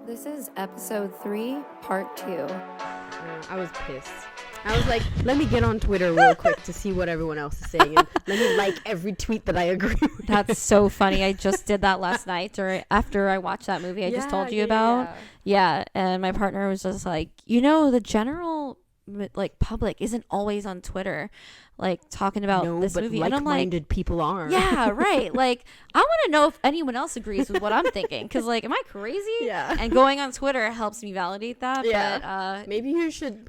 This is episode 3, part 2. I was pissed. I was like, let me get on Twitter real quick to see what everyone else is saying. And let me like every tweet that I agree with. That's so funny. I just did that last night or after I watched that movie I just told you about. Yeah, and my partner was just like, the general public isn't always on Twitter talking about this movie. And I'm like, people are. Yeah, right. I want to know if anyone else agrees with what I'm thinking. Because, am I crazy? Yeah. And going on Twitter helps me validate that. Yeah. But, maybe you should,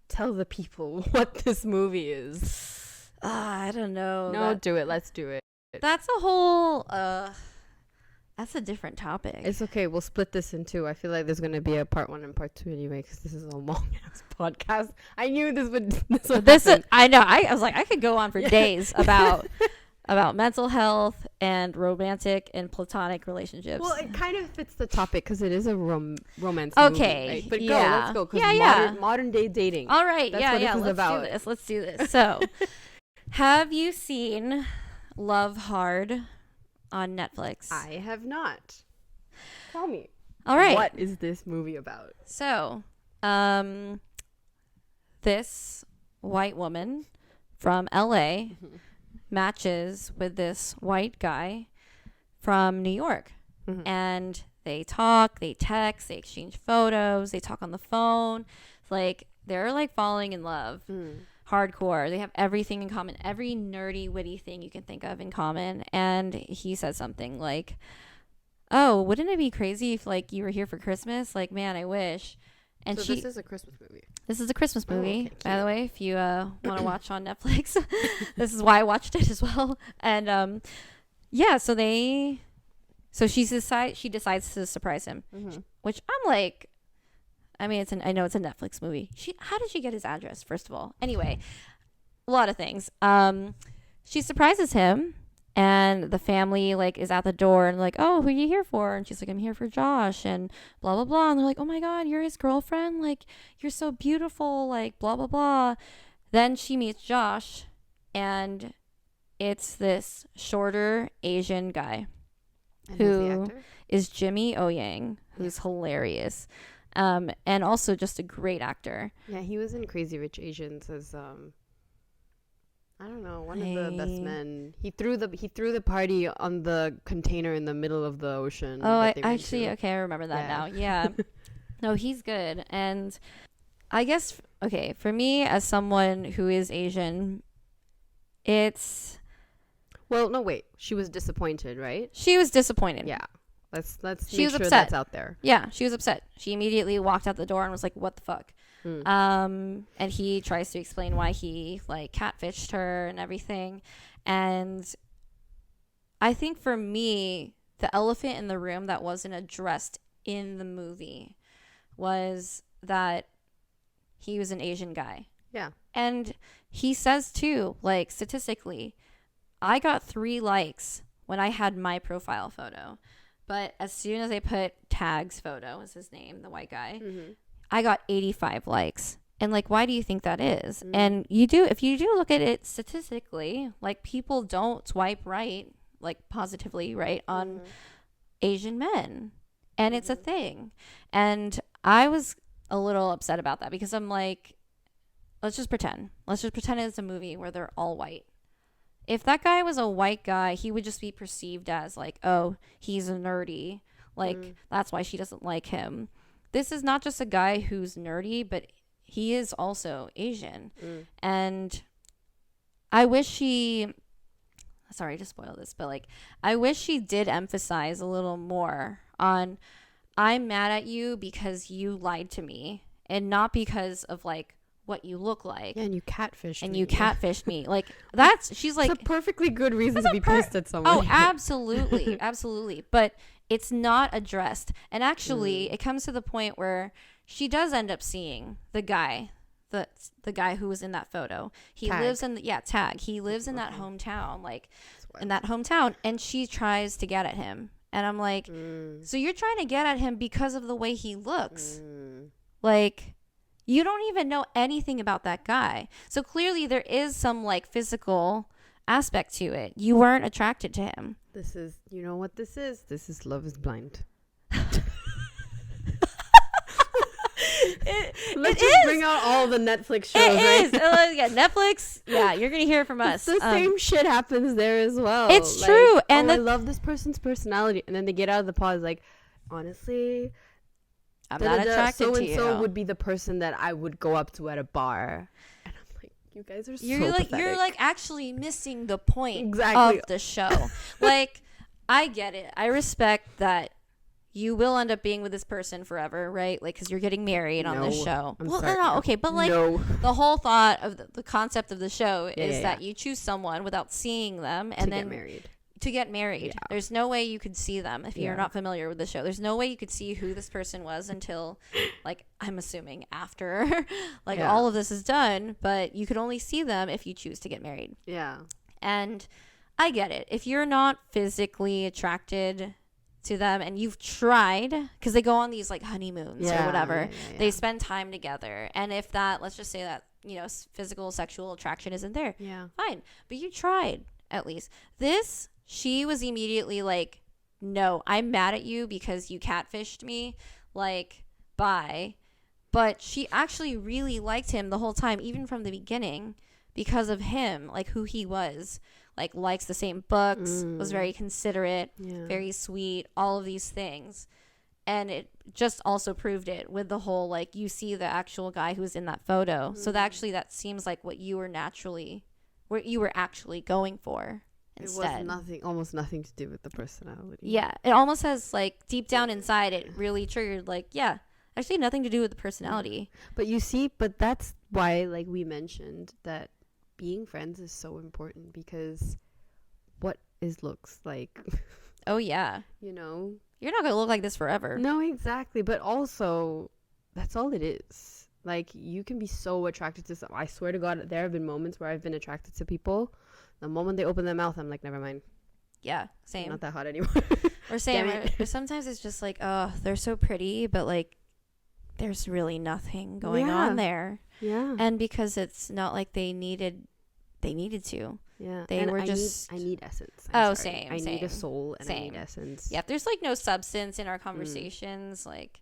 tell the people what this movie is. I don't know. No, do it. Let's do it. That's a whole, that's a different topic. It's okay. We'll split this in two. I feel like there's going to be a part 1 and part 2 anyway, because this is a long-ass podcast. I knew this would happen. I know. I was like, I could go on for days about mental health and romantic and platonic relationships. Well, it kind of fits the topic because it is a romance movie. Okay. Right? But yeah. Let's go. Because modern day dating. All right. That's what this is Let's do this. So, have you seen Love Hard on Netflix? I have not. Tell me. All right. What is this movie about? So, this white woman from LA matches with this white guy from New York. And they talk, they text, they exchange photos, they talk on the phone. They're falling in love. Hardcore. They have everything in common, every nerdy, witty thing you can think of in common. And he said something like, "Oh, wouldn't it be crazy if you were here for Christmas? Man, I wish." And this is a Christmas movie. This is a Christmas movie, okay, by the way, if you want to watch on Netflix. This is why I watched it as well. And so she decides to surprise him, which I'm like, I know it's a Netflix movie. How did she get his address, first of all? Anyway, a lot of things. She surprises him, and the family is at the door and "Oh, who are you here for?" And she's like, "I'm here for Josh," and blah blah blah. And they're like, "Oh my God, you're his girlfriend? You're so beautiful." Blah blah blah. Then she meets Josh, and it's this shorter Asian guy who is Jimmy O Yang, who's hilarious. And also just a great actor. Yeah, he was in Crazy Rich Asians as I don't know, one of the best men. He threw the party on the container in the middle of the ocean. Oh, I remember that now. Yeah. No, he's good. And I guess for me as someone who is Asian, it's she was disappointed, right? She was disappointed. Yeah. Let's she make was sure upset. That's out there. Yeah, she was upset. She immediately walked out the door and was like, "What the fuck?" And he tries to explain why he catfished her and everything. And I think for me, the elephant in the room that wasn't addressed in the movie was that he was an Asian guy. Yeah. And he says too, statistically, I got 3 likes when I had my profile photo. But as soon as I put Tag's photo, is his name, the white guy, I got 85 likes. And why do you think that is? And if you do look at it statistically, people don't swipe right, positively right on Asian men. And it's a thing. And I was a little upset about that because I'm like, let's just pretend it's a movie where they're all white. If that guy was a white guy, he would just be perceived as oh, he's nerdy. That's why she doesn't like him. This is not just a guy who's nerdy, but he is also Asian. And I wish sorry to spoil this, but I wish she did emphasize a little more on, I'm mad at you because you lied to me and not because of what you look like. Yeah, and you catfished me. She's it's a perfectly good reason to be pissed at someone. Oh, absolutely. Absolutely. But it's not addressed. And actually, it comes to the point where she does end up seeing the guy, the guy who was in that photo. He lives in Tag. He lives in that hometown, and she tries to get at him. And I'm like, so you're trying to get at him because of the way he looks. You don't even know anything about that guy. So clearly there is some physical aspect to it. You weren't attracted to him. This is, you know what this is? This is Love is Blind. Let's just bring out all the Netflix shows. It is. Yeah, Netflix. Yeah, you're gonna hear it from us. The same shit happens there as well. It's true. And I love this person's personality, and then they get out of the pause like, honestly, I'm not attracted to you. So would be the person that I would go up to at a bar, and I'm like, you guys are you're pathetic. like actually missing the point exactly of the show. Like, I get it. I respect that. You will end up being with this person forever, right? Like, because you're getting married on this show. Okay, but like the whole thought of the concept of the show is that you choose someone without seeing them and then to get married. Yeah. There's no way you could see them if you're not familiar with the show. There's no way you could see who this person was until, like, I'm assuming after, like, all of this is done. But you could only see them if you choose to get married. Yeah. And I get it. If you're not physically attracted to them and you've tried, because they go on these like honeymoons or whatever, they spend time together, and if that, let's just say that, you know, physical sexual attraction isn't there, fine, but you tried at least. This, she was immediately like, no, I'm mad at you because you catfished me, like, bye. But she actually really liked him the whole time, even from the beginning, because of him, like who he was. Like, likes the same books, was very considerate, very sweet, all of these things. And it just also proved it with the whole, like, you see the actual guy who's in that photo. So that seems like what you were actually going for instead. It was almost nothing to do with the personality. Yeah, it almost has, like, deep down inside, it really triggered, like, actually nothing to do with the personality. But you see, that's why, like, we mentioned that being friends is so important, because what is looks like? Oh yeah, you know, you're not gonna look like this forever. No, exactly. But also, that's all it is. Like, you can be so attracted to some. I swear to God, there have been moments where I've been attracted to people. The moment they open their mouth, I'm like, never mind. Yeah, same. I'm not that hot anymore. Or same. Or sometimes it's just like, oh, they're so pretty, but like, there's really nothing going on there. Yeah. And because it's not like they needed to. Yeah. I need essence. Same. I need a soul and I need essence. Yeah. If there's like no substance in our conversations, like.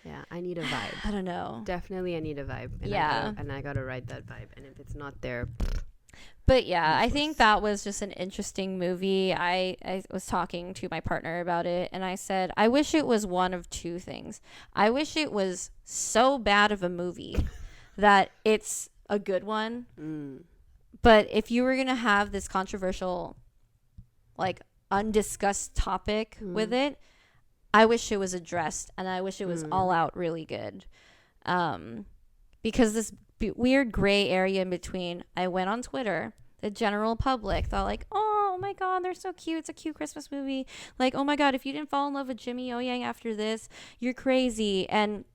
Yeah. I need a vibe. I don't know. Definitely I need a vibe. And I gotta ride that vibe. And if it's not there. But yeah, I think that was just an interesting movie. I was talking to my partner about it, and I said, I wish it was one of two things. I wish it was so bad of a movie that it's a good one. But if you were going to have this controversial, like, undiscussed topic with it, I wish it was addressed, and I wish it was all out really good. Because this weird gray area in between, I went on Twitter, the general public thought like, oh my God, they're so cute, it's a cute Christmas movie, like, oh my God, if you didn't fall in love with Jimmy O Yang after this, you're crazy. And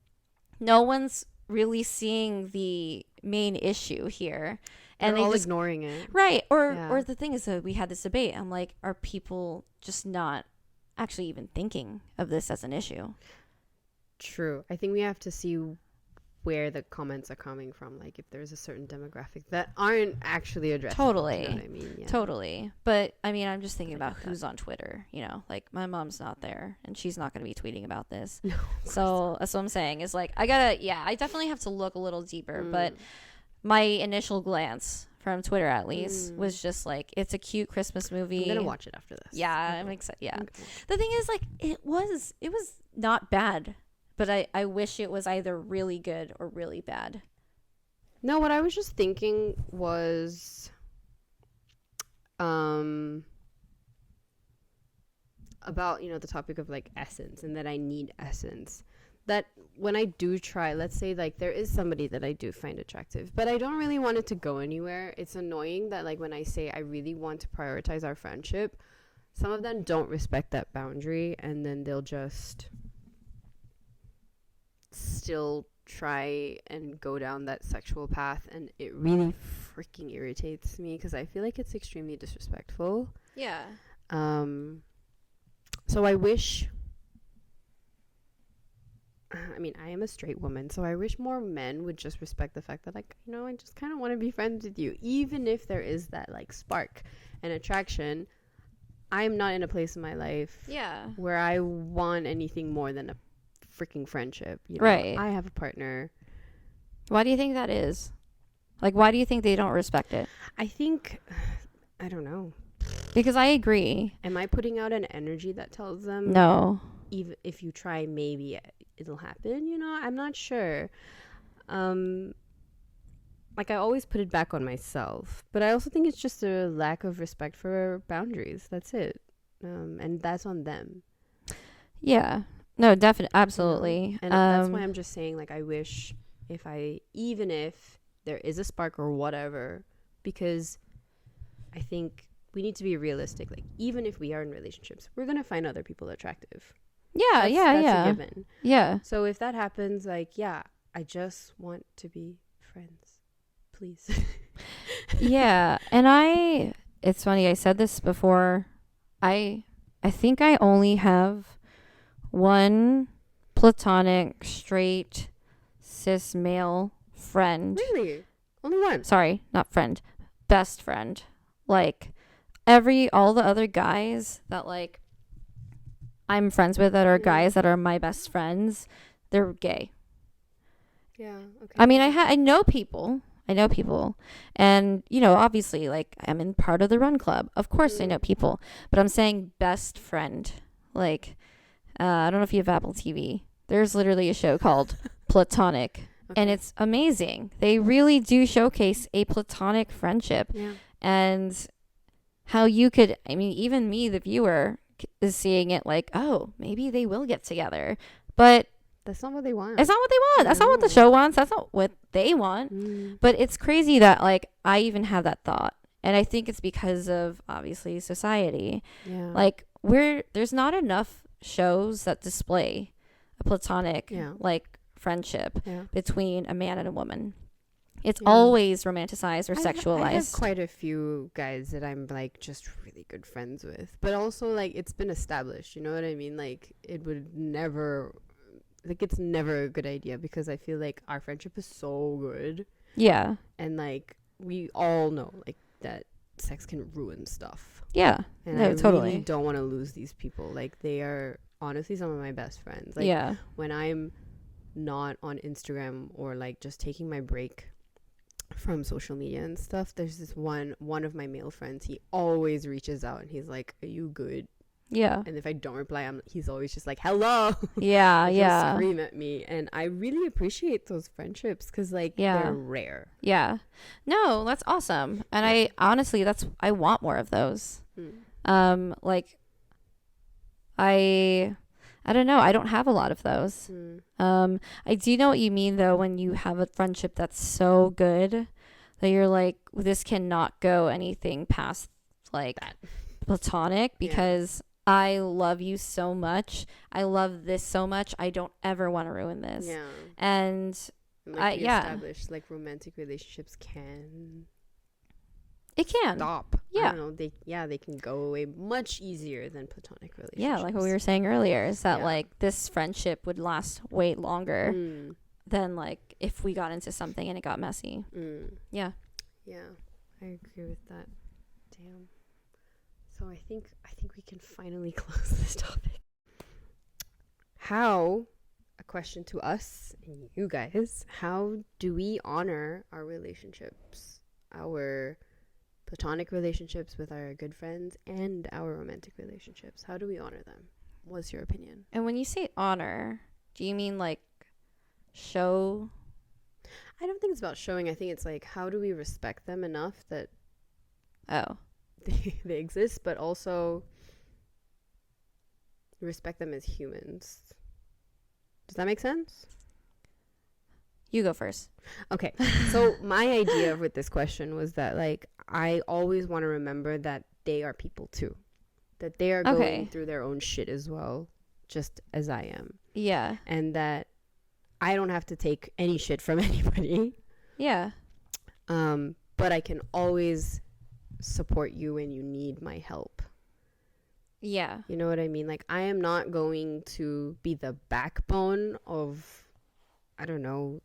no one's really seeing the main issue here, and they're all ignoring it, right? Or the thing is that we had this debate, I'm like, are people just not actually even thinking of this as an issue? True. I think we have to see where the comments are coming from, like if there's a certain demographic that aren't actually addressed. Totally. You know what I mean? Yeah. Totally. But I mean, I'm just thinking about who's on Twitter, you know, like my mom's not there and she's not going to be tweeting about this. No, so that's what I'm saying is like, I definitely have to look a little deeper, but my initial glance from Twitter at least was just like, it's a cute Christmas movie. I'm going to watch it after this. Yeah. I'm excited. Yeah. The thing is like, it was not bad. But I wish it was either really good or really bad. No, what I was just thinking was about, you know, the topic of like essence, and that I need essence. That when I do try, let's say like there is somebody that I do find attractive, but I don't really want it to go anywhere. It's annoying that like when I say I really want to prioritize our friendship, some of them don't respect that boundary, and then they'll just still try and go down that sexual path, and it really freaking irritates me because I feel like it's extremely disrespectful. Yeah. So I wish, I mean, I am a straight woman, so I wish more men would just respect the fact that, like, you know, I just kind of want to be friends with you, even if there is that like spark and attraction. I'm not in a place in my life where I want anything more than a freaking friendship, you know? Right. I have a partner, Why do you think that is? Like, why do you think they don't respect it? I think, I don't know. Because I agree. Am I putting out an energy that tells them, No. even if you try, maybe it'll happen? You know, I'm not sure. Like, I always put it back on myself, but I also think it's just a lack of respect for boundaries. That's it. And that's on them. Yeah. No, definitely. You know? Absolutely. And that's why I'm just saying, like, I wish even if there is a spark or whatever, because I think we need to be realistic. Like, even if we are in relationships, we're going to find other people attractive. Yeah, That's yeah. a given. Yeah. So if that happens, like, yeah, I just want to be friends. Please. Yeah. And it's funny, I said this before. I think I only have one platonic, straight, cis male friend. Really? Only one? Sorry, not friend. Best friend. Like, all the other guys that, like, I'm friends with that are guys that are my best friends, they're gay. Yeah. Okay. I mean, I know people. And, you know, obviously, like, I'm in part of the run club. Of course I know people. But I'm saying best friend. Like, I don't know if you have Apple TV. There's literally a show called Platonic. Okay. And it's amazing. They really do showcase a platonic friendship. Yeah. And how you could, I mean, even me, the viewer, is seeing it like, oh, maybe they will get together. But That's not what they want. it's not what they want. That's not what the show wants. That's not what they want. But it's crazy that, like, I even have that thought. And I think it's because of, obviously, society. Yeah. Like, there's not enough shows that display a platonic, like, friendship between a man and a woman. It's always romanticized or sexualized. I have quite a few guys that I'm, like, just really good friends with. But also, like, it's been established. You know what I mean? Like, it would never... Like, it's never a good idea because I feel like our friendship is so good. Yeah. And, like, we all know, like, that sex can ruin stuff. Yeah. And no, I totally. really don't want to lose these people. Like, they are honestly some of my best friends. Like, yeah. when I'm not on Instagram or, like, just taking my break from social media and stuff, there's this one of my male friends. He always reaches out and he's like, "Are you good?" Yeah. And if I don't reply, he's always just like, "Hello." Yeah. Like, yeah. he'll scream at me, and I really appreciate those friendships because, like, they're rare. Yeah. No, that's awesome. And I honestly, I want more of those. Like, I don't know. I don't have a lot of those. I do know what you mean, though, when you have a friendship that's so good that you're like, this cannot go anything past, like, that platonic, because I love you so much. I love this so much. I don't ever want to ruin this. Yeah. And like, established, like, romantic relationships can... It can stop. Yeah. I don't know. They can go away much easier than platonic relationships. Yeah, like what we were saying earlier, is that like this friendship would last way longer than, like, if we got into something and it got messy. Yeah. Yeah, I agree with that. Damn. So I think we can finally close this topic. A question to us and you guys, how do we honor our relationships? Our platonic relationships with our good friends and our romantic relationships. How do we honor them? What's your opinion? And when you say honor, do you mean, like, show? I don't think it's about showing. I think it's like, how do we respect them enough that they exist, but also respect them as humans? Does that make sense? You go first. Okay. So my idea with this question was that, like, I always want to remember that they are people too. That they are going through their own shit as well, just as I am. Yeah. And that I don't have to take any shit from anybody. Yeah. But I can always support you when you need my help. Yeah. You know what I mean? Like, I am not going to be the backbone of, I don't know,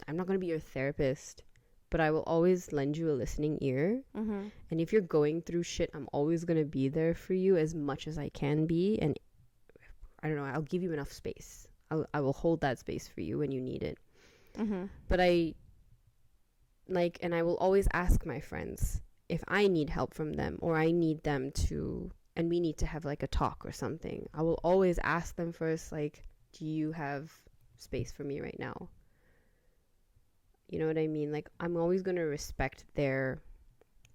I'm not going to be your therapist, but I will always lend you a listening ear. And if you're going through shit, I'm always going to be there for you as much as I can be. And I don't know, I'll give you enough space. I will hold that space for you when you need it. But and I will always ask my friends if I need help from them, or I need them to, and we need to have like a talk or something. I will always ask them first, like, do you have space for me right now? You know what I mean? Like, I'm always going to respect their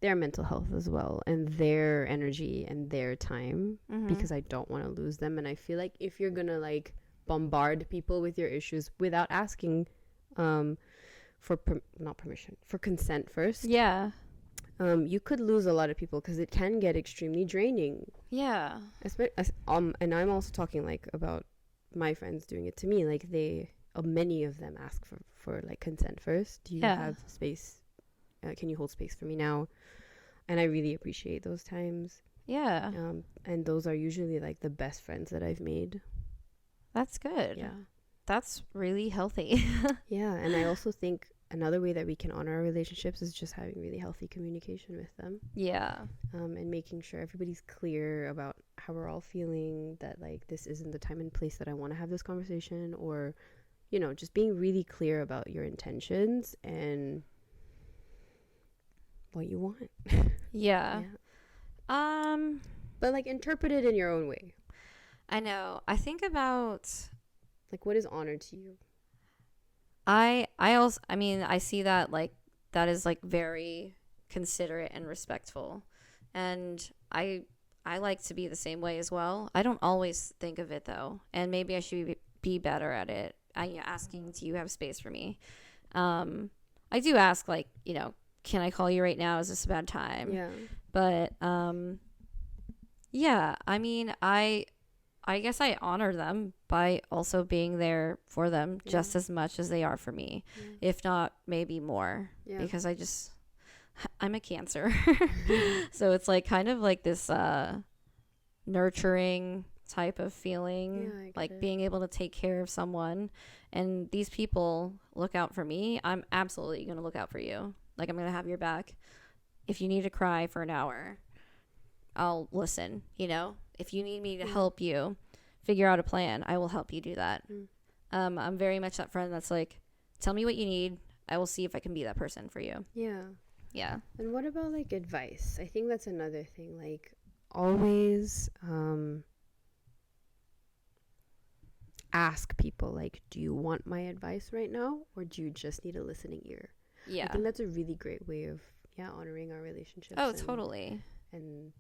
mental health as well, and their energy and their time, because I don't want to lose them. And I feel like if you're going to like bombard people with your issues without asking for not permission, for consent first, you could lose a lot of people, because it can get extremely draining. And I'm also talking like about my friends doing it to me. Like, many of them ask for like consent first. Do you have space? Can you hold space for me now? And I really appreciate those times. And those are usually like the best friends that I've made. That's good. That's really healthy. And I also think another way that we can honor our relationships is just having really healthy communication with them. And making sure everybody's clear about how we're all feeling, that like this isn't the time and place that I want to have this conversation, or, you know, just being really clear about your intentions and what you want. But like, interpret it in your own way. I know. I think about like, what is honor to you? I mean, I see that like that is like very considerate and respectful, and I like to be the same way as well. I don't always think of it though, and maybe I should be better at it. Asking, do you have space for me? I do ask, like, you know, can I call you right now? Is this a bad time? But I mean, I guess I honor them by also being there for them just as much as they are for me, if not maybe more, because I'm a Cancer. So it's like kind of like this nurturing type of feeling, like being able to take care of someone, and these people look out for me. I'm absolutely going to look out for you. Like, I'm going to have your back. If you need to cry for an hour, I'll listen, you know? If you need me to help you figure out a plan, I will help you do that. I'm very much that friend that's like, tell me what you need. I will see if I can be that person for you. Yeah. And what about like advice? I think that's another thing. Like, always ask people, like, do you want my advice right now, or do you just need a listening ear? I think that's a really great way of honoring our relationships. Totally. And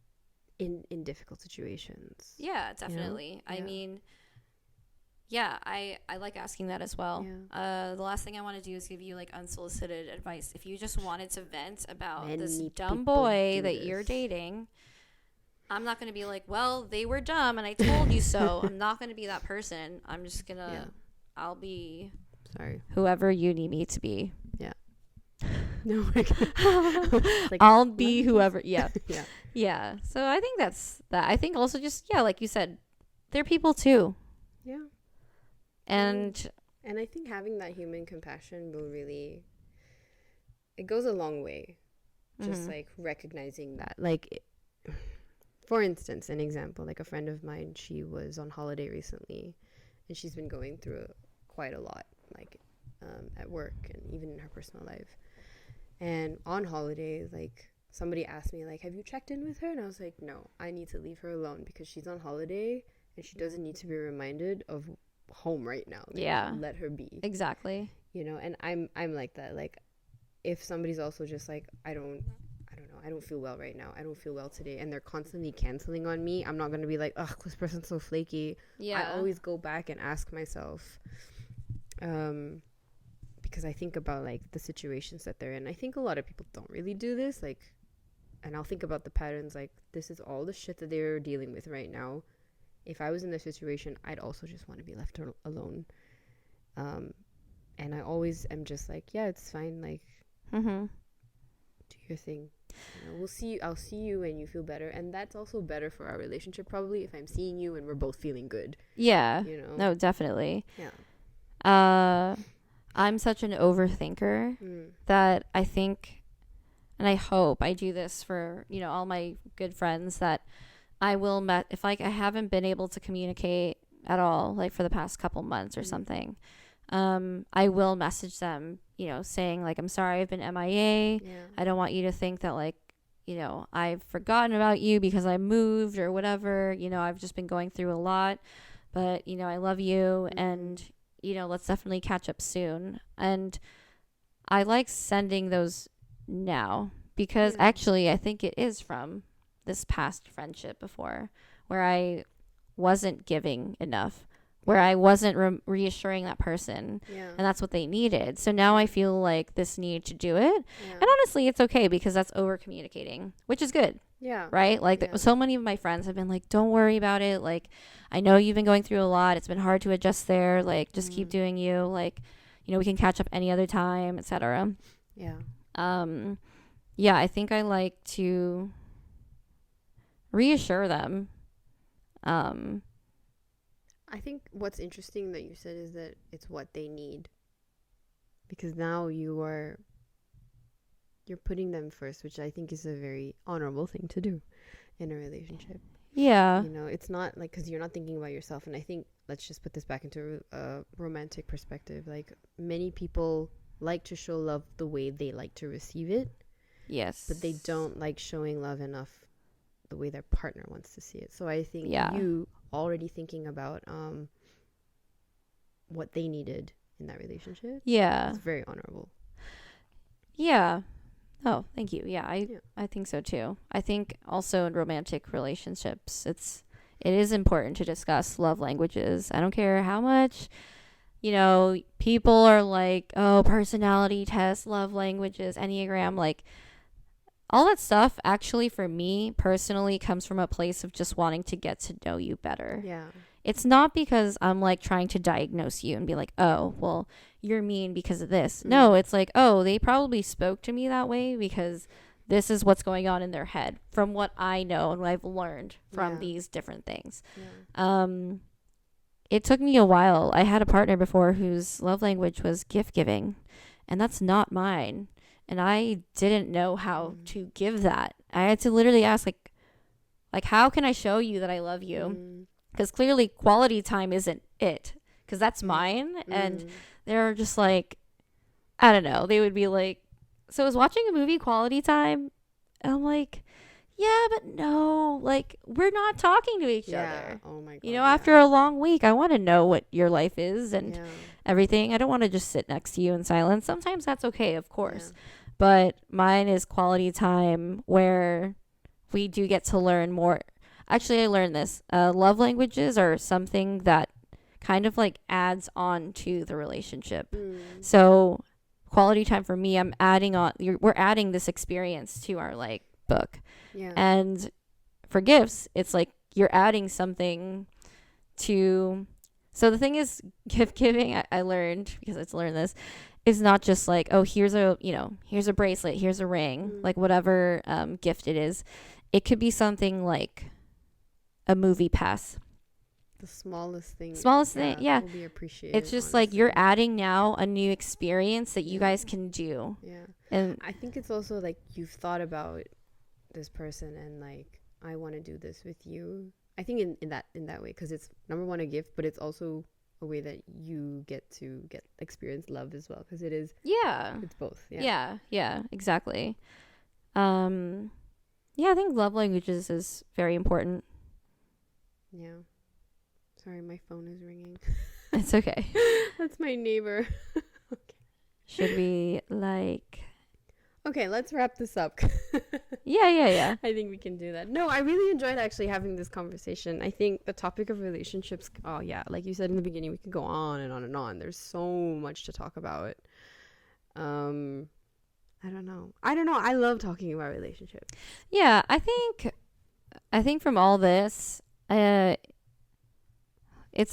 in difficult situations. Definitely. You know? I mean, I like asking that as well. The last thing I want to do is give you like unsolicited advice. If you just wanted to vent about this dumb boy that you're dating, I'm not going to be like, well, they were dumb and I told you so. I'm not going to be that person. I'm just going to, I'll be whoever you need me to be. No, like, I'll be whoever. So I think that's that. I think also just like you said, they're people too. And I think having that human compassion will really, it goes a long way. Just like recognizing that, like, for instance, an example, like a friend of mine, she was on holiday recently, and she's been going through quite a lot, like at work and even in her personal life. And on holiday, like, somebody asked me, like, have you checked in with her? And I was like, no, I need to leave her alone because she's on holiday and she doesn't need to be reminded of home right now. Like, let her be. Exactly. You know, and I'm like that. Like, if somebody's also just like, I don't know, I don't feel well right now, I don't feel well today, and they're constantly canceling on me, I'm not going to be like, ugh, this person's so flaky. I always go back and ask myself, because I think about like the situations that they're in. I think a lot of people don't really do this, like, and I'll think about the patterns, like, this is all the shit that they're dealing with right now. If I was in their situation, I'd also just want to be left alone. And I always am just like, yeah, it's fine, like, do your thing. You know, I'll see you when you feel better, and that's also better for our relationship probably, if I'm seeing you and we're both feeling good. You know? No, definitely. I'm such an overthinker that I think, and I hope I do this for, you know, all my good friends, that I will if like I haven't been able to communicate at all, like for the past couple months or something, I will message them, saying like, I'm sorry I've been MIA. Yeah. I don't want you to think that like, I've forgotten about you because I moved or whatever. I've just been going through a lot, but I love you, and let's definitely catch up soon. And I like sending those now because actually I think it is from this past friendship before where I wasn't giving enough, where I wasn't reassuring that person, and that's what they needed. So now I feel like this need to do it. And honestly, it's okay because that's over communicating, which is good. Yeah. Right? Like so many of my friends have been like, don't worry about it. Like, I know you've been going through a lot. It's been hard to adjust there. Like, just keep doing you. Like, we can catch up any other time, etc. Yeah. Yeah, I think I like to reassure them. I think what's interesting that you said is that it's what they need, because now you're putting them first, which I think is a very honorable thing to do in a relationship. Yeah. It's not like, because you're not thinking about yourself. And I think, let's just put this back into a romantic perspective. Like, many people like to show love the way they like to receive it. Yes. But they don't like showing love enough the way their partner wants to see it. So I think you already thinking about what they needed in that relationship. Yeah. It's very honorable. Yeah. Oh, thank you. Yeah, I think so too. I think also in romantic relationships, it is important to discuss love languages. I don't care how much, people are like, oh, personality test, love languages, Enneagram, like all that stuff actually for me personally comes from a place of just wanting to get to know you better. Yeah. It's not because I'm like trying to diagnose you and be like, oh, well, you're mean because of this. No, it's like, oh, they probably spoke to me that way because this is what's going on in their head from what I know and what I've learned from these different things. Yeah. It took me a while. I had a partner before whose love language was gift giving, and that's not mine. And I didn't know how to give that. I had to literally ask, like, how can I show you that I love you? Because clearly quality time isn't it, because that's mine. And they're just like, I don't know. They would be like, so I was watching a movie quality time. And I'm like, yeah, but no, like, we're not talking to each other. Oh my God. After a long week, I want to know what your life is and everything. I don't want to just sit next to you in silence. Sometimes that's okay, of course. But mine is quality time where we do get to learn more. Actually, I learned this. Love languages are something that kind of like adds on to the relationship. So quality time for me, we're adding this experience to our like book. Yeah. And for gifts, it's like you're adding something to. So the thing is, gift giving, I learned, because I learned this, is not just like, oh, here's a bracelet, here's a ring, like whatever gift it is. It could be something like a movie pass. The smallest thing. Yeah. Will be appreciated. It's just like you're adding now a new experience that you guys can do. Yeah. And I think it's also like you've thought about this person and like, I want to do this with you. I think in that way, because it's number one a gift, but it's also a way that you get to experience love as well, because it is. Yeah. It's both. Yeah, exactly. Yeah, I think love languages is very important. Yeah. Sorry, my phone is ringing. It's okay. That's my neighbor. Okay. Should we like... Okay, let's wrap this up. Yeah. I think we can do that. No, I really enjoyed actually having this conversation. I think the topic of relationships, like you said in the beginning, we could go on and on and on. There's so much to talk about. I don't know. I love talking about relationships. Yeah, I think from all this, it's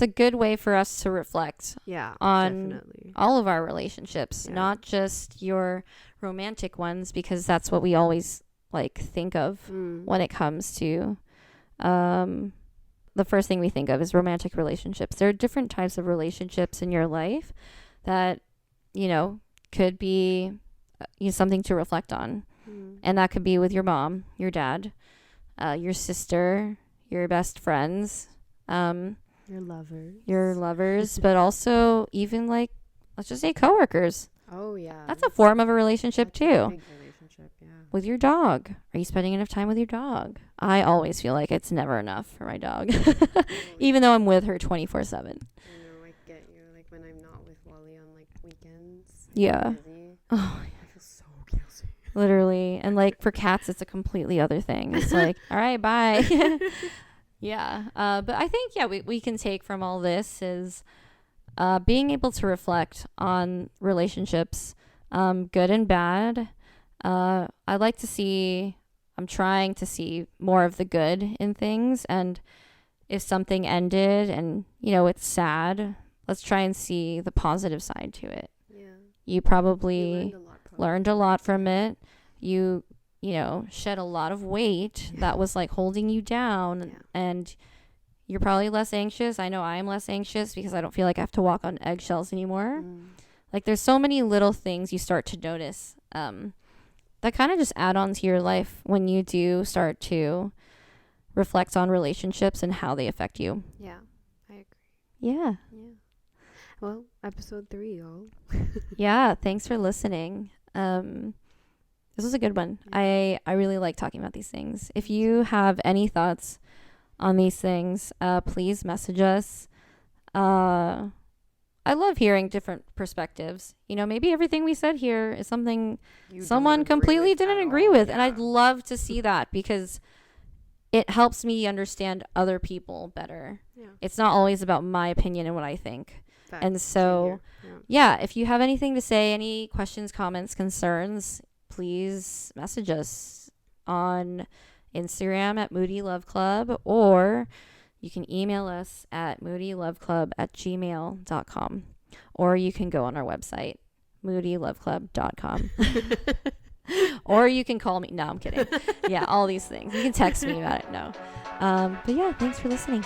a good way for us to reflect on definitely all of our relationships, not just your romantic ones, because that's what we always like think of when it comes to the first thing we think of is romantic relationships. There are different types of relationships in your life that could be something to reflect on, and that could be with your mom, your dad, your sister, your best friends, your lovers, but also even like let's just say coworkers. Oh yeah. That's a form of a relationship That's a too. big relationship, yeah. With your dog. Are you spending enough time with your dog? I always feel like it's never enough for my dog. Even though I'm with her 24/7. I know, I get you. Like when I'm not with Wally on like weekends. Yeah. Busy, Oh, I feel so guilty. literally. And like for cats, it's a completely other thing. It's like, all right, bye. Yeah. But I think, yeah, we can take from all this is being able to reflect on relationships, good and bad. I'm trying to see more of the good in things. And if something ended and, it's sad, let's try and see the positive side to it. Yeah. You probably You learned a lot from it. You shed a lot of weight that was like holding you down, and you're probably less anxious. I know I'm less anxious because I don't feel like I have to walk on eggshells anymore. Like there's so many little things you start to notice that kind of just add on to your life when you do start to reflect on relationships and how they affect you. Yeah, I agree. Yeah. Well, episode 3, y'all. Yeah, thanks for listening. This was a good one. I really like talking about these things. If you have any thoughts on these things, please message us. I love hearing different perspectives. Maybe everything we said here is something someone completely didn't agree with. And I'd love to see that because it helps me understand other people better. Yeah. It's not always about my opinion and what I think. Facts. And so, yeah, if you have anything to say, any questions, comments, concerns, please message us on Instagram at Moody Love Club, or you can email us at moodyloveclub@gmail.com, or you can go on our website, moodyloveclub.com. Or you can call me. No, I'm kidding. Yeah, all these things. You can text me about it. No. But yeah, thanks for listening.